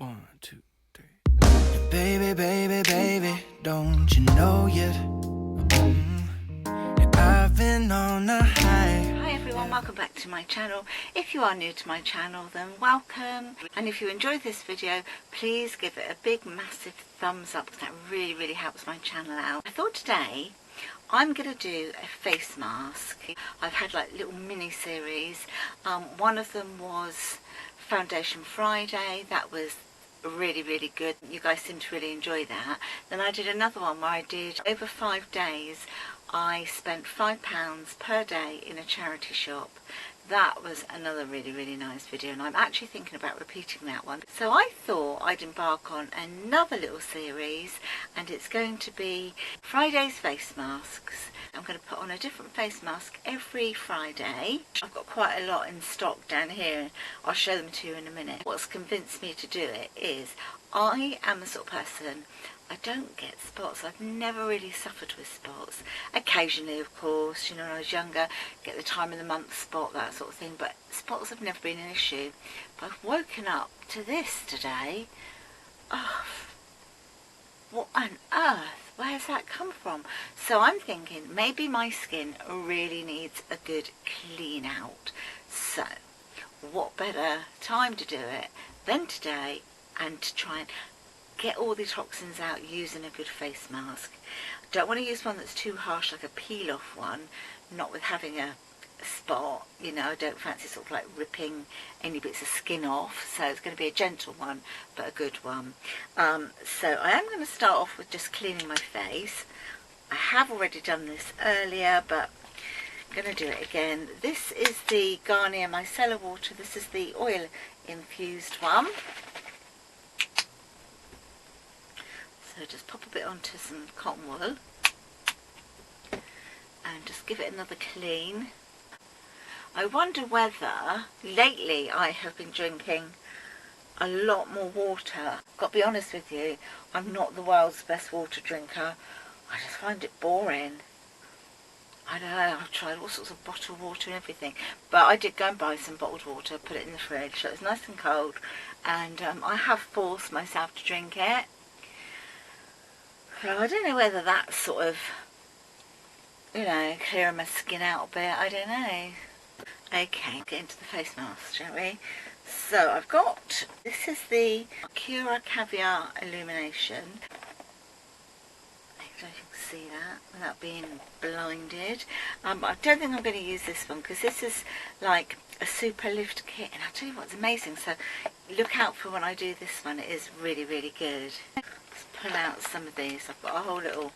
1, 2, 3. Baby, baby, baby, don't you know yet? I've been on a high. Hi everyone, welcome back to my channel. If you are new to my channel, then welcome. And if you enjoyed this video, please give it a big massive thumbs up, because that really helps my channel out. I thought today I'm going to do a face mask. I've had like little mini series. One of them was Foundation Friday. That was really good. You guys seem to really enjoy that. Then I did another one where I did over 5 days. I spent £5 per day in a charity shop. That was another really nice video, and I'm actually thinking about repeating that one. So I thought I'd embark on another little series, and it's going to be Friday's face masks. I'm going to put on a different face mask every Friday. I've got quite a lot in stock down here. I'll show them to you in a minute. What's convinced me to do it is I am the sort of person, I don't get spots. I've never really suffered with spots. Occasionally, of course, you know, when I was younger, get the time of the month spot, that sort of thing. But spots have never been an issue. But I've woken up to this today. Oh, what on earth? Where has that come from? So I'm thinking maybe my skin really needs a good clean out. So what better time to do it than today, and to try and get all the toxins out using a good face mask. Don't want to use one that's too harsh, like a peel off one, not with having a spot, you know. I don't fancy sort of like ripping any bits of skin off, so it's going to be a gentle one but a good one. So I am going to start off with just cleaning my face. I have already done this earlier, but I'm going to do it again. This is the Garnier Micellar Water. This is the oil infused one. So just pop a bit onto some cotton wool and just give it another clean. I wonder whether lately I have been drinking a lot more water. Got to be honest with you, I'm not the world's best water drinker. I just find it boring. I don't know, I've tried all sorts of bottled water and everything, but I did go and buy some bottled water, put it in the fridge, so it's nice and cold, and I have forced myself to drink it. So I don't know whether that's sort of, you know, clearing my skin out a bit. I don't know. Okay, get into the face mask, shall we? So I've got, this is the Cura Caviar Illumination. I don't know if you can see that without being blinded. I don't think I'm going to use this one, because this is like a super lift kit, and I'll tell you what's amazing. So look out for when I do this one. It is really good. Pull out some of these. I've got a whole little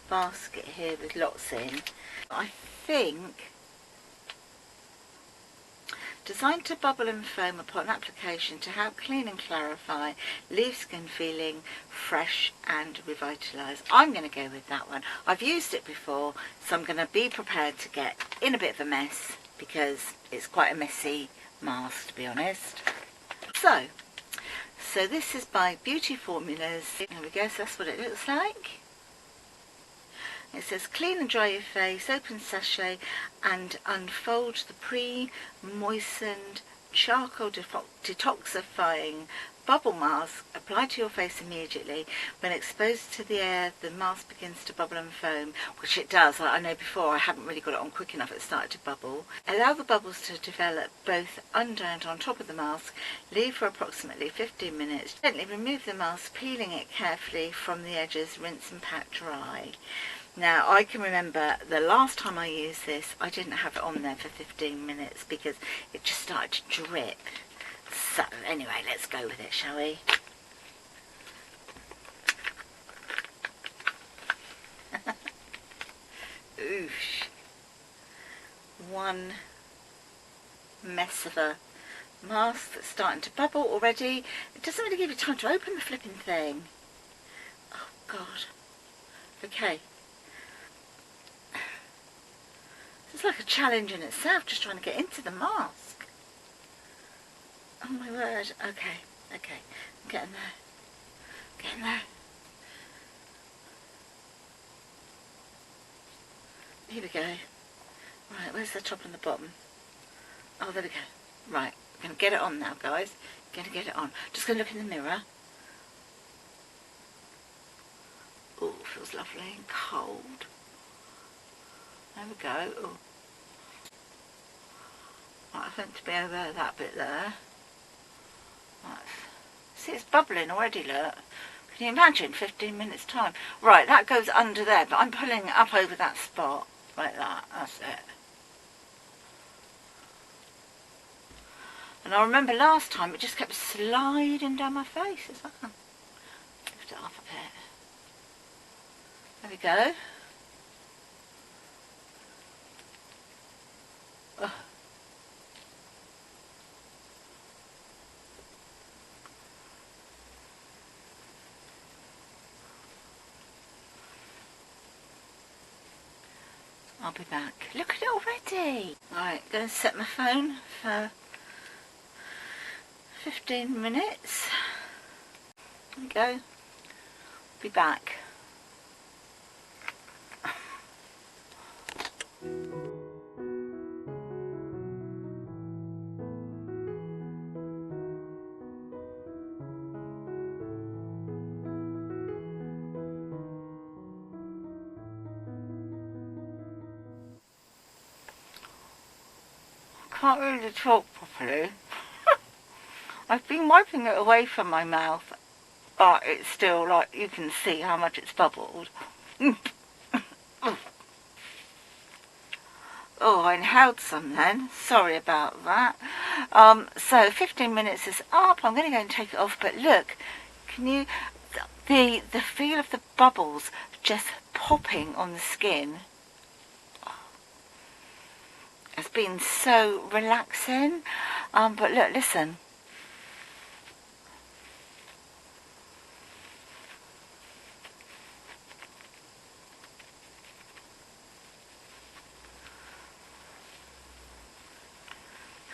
basket here with lots in. I think designed to bubble and foam upon application to help clean and clarify, leave skin feeling fresh and revitalised. I'm going to go with that one. I've used it before, so I'm going to be prepared to get in a bit of a mess, because it's quite a messy mask, to be honest. So this is by Beauty Formulas. There we go, so that's what it looks like. It says clean and dry your face, open sachet and unfold the pre-moistened charcoal detoxifying bubble mask. Apply to your face immediately. When exposed to the air, the mask begins to bubble and foam, which it does. I know before I haven't really got it on quick enough, it started to bubble. Allow the bubbles to develop both under and on top of the mask. Leave for approximately 15 minutes. Gently remove the mask, peeling it carefully from the edges. Rinse and pat dry. Now, I can remember the last time I used this, I didn't have it on there for 15 minutes because it just started to drip. So, anyway, let's go with it, shall we? Oosh. One mess of a mask that's starting to bubble already. It doesn't really give you time to open the flipping thing. Oh, God. Okay. It's like a challenge in itself, just trying to get into the mask. Oh my word. Okay. I'm getting there. Here we go. Right, where's the top and the bottom? Oh, there we go. Right, I'm going to get it on now, guys. Going to get it on. Just going to look in the mirror. feels lovely and cold. There we go. Ooh. Right, I think to be over that bit there. Right. See, it's bubbling already, look. Can you imagine 15 minutes time? Right, that goes under there, but I'm pulling it up over that spot. Like that, that's it. And I remember last time it just kept sliding down my face as well. Lift it up a bit. There we go. Ugh. I'll be back. Look at it already. Right, going to set my phone for 15 minutes. There we go. Be back. Can't really talk properly. I've been wiping it away from my mouth, but it's still like, you can see how much it's bubbled. Oh, I inhaled some then. Sorry about that. So 15 minutes is up. I'm going to go and take it off, but look, can you, the feel of the bubbles just popping on the skin has been so relaxing. But look, listen.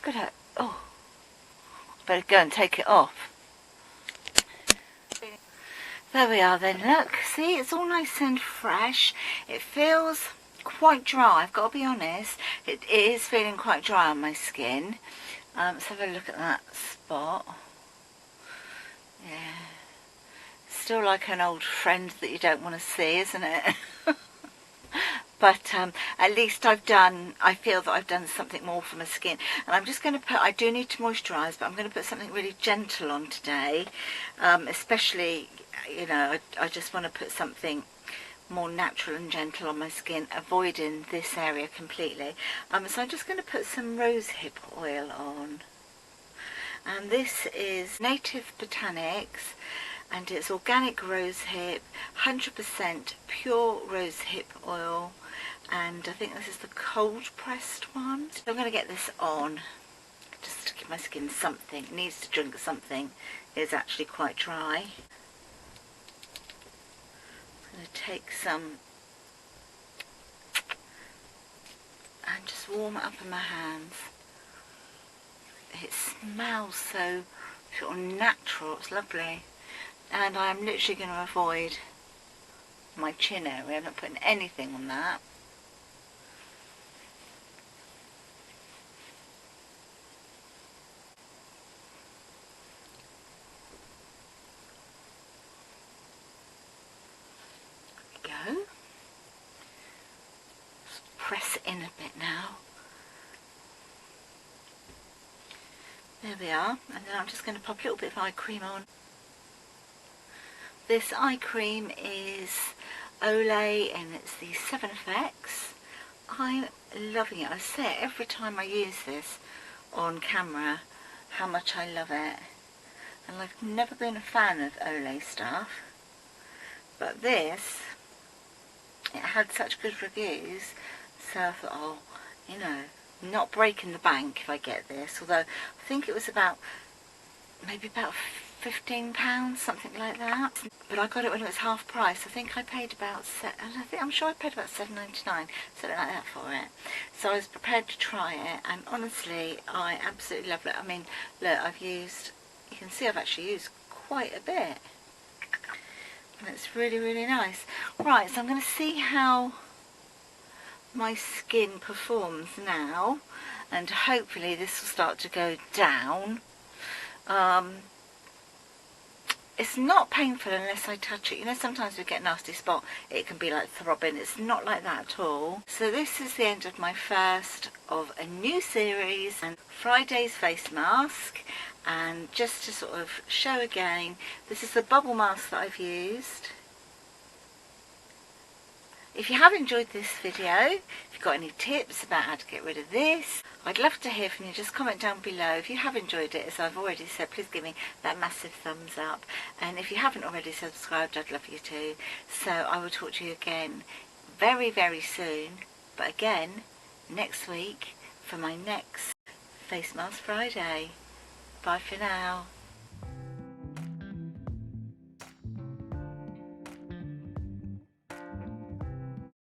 Look at it. Oh, better go and take it off. There we are then, look, see, it's all nice and fresh. It feels quite dry, I've got to be honest. It is feeling quite dry on my skin. Let's have a look at that spot. Yeah, still like an old friend that you don't want to see, isn't it? But at least I feel that I've done something more for my skin. And I'm just going to put, I do need to moisturise, but I'm going to put something really gentle on today. Especially, you know, I just want to put something more natural and gentle on my skin, avoiding this area completely. So I'm just going to put some rosehip oil on. And this is Native Botanics, and it's organic rosehip, 100% pure rosehip oil. And I think this is the cold pressed one. So I'm going to get this on just to give my skin something. It needs to drink something. It's actually quite dry. I'm going to take some and just warm it up in my hands. It smells so sort of natural. It's lovely. And I'm literally going to avoid my chin area. I'm not putting anything on that. Go. Just press it in a bit now. There we are. And then I'm just going to pop a little bit of eye cream on. This eye cream is Olay and it's the 7FX. I'm loving it. I say it every time I use this on camera how much I love it. And I've never been a fan of Olay stuff, but this, it had such good reviews, so I thought, oh, you know, not breaking the bank if I get this, although I think it was about, maybe about £15, something like that. But I got it when it was half price. I think I paid about, I'm sure I paid about £7.99, something like that for it. So I was prepared to try it, and honestly, I absolutely love it. I mean, look, I've used, you can see I've actually used quite a bit. And it's really, really nice. Right, so I'm going to see how my skin performs now, and hopefully this will start to go down. It's not painful unless I touch it. You know, sometimes we get a nasty spot, it can be like throbbing. It's not like that at all. So this is the end of my first of a new series, and Friday's face mask. And just to sort of show again, this is the bubble mask that I've used. If you have enjoyed this video, if you've got any tips about how to get rid of this, I'd love to hear from you. Just comment down below. If you have enjoyed it, as I've already said, please give me that massive thumbs up. And if you haven't already subscribed, I'd love you to. So I will talk to you again very, very soon. But again, next week for my next Face Mask Friday. Bye for now.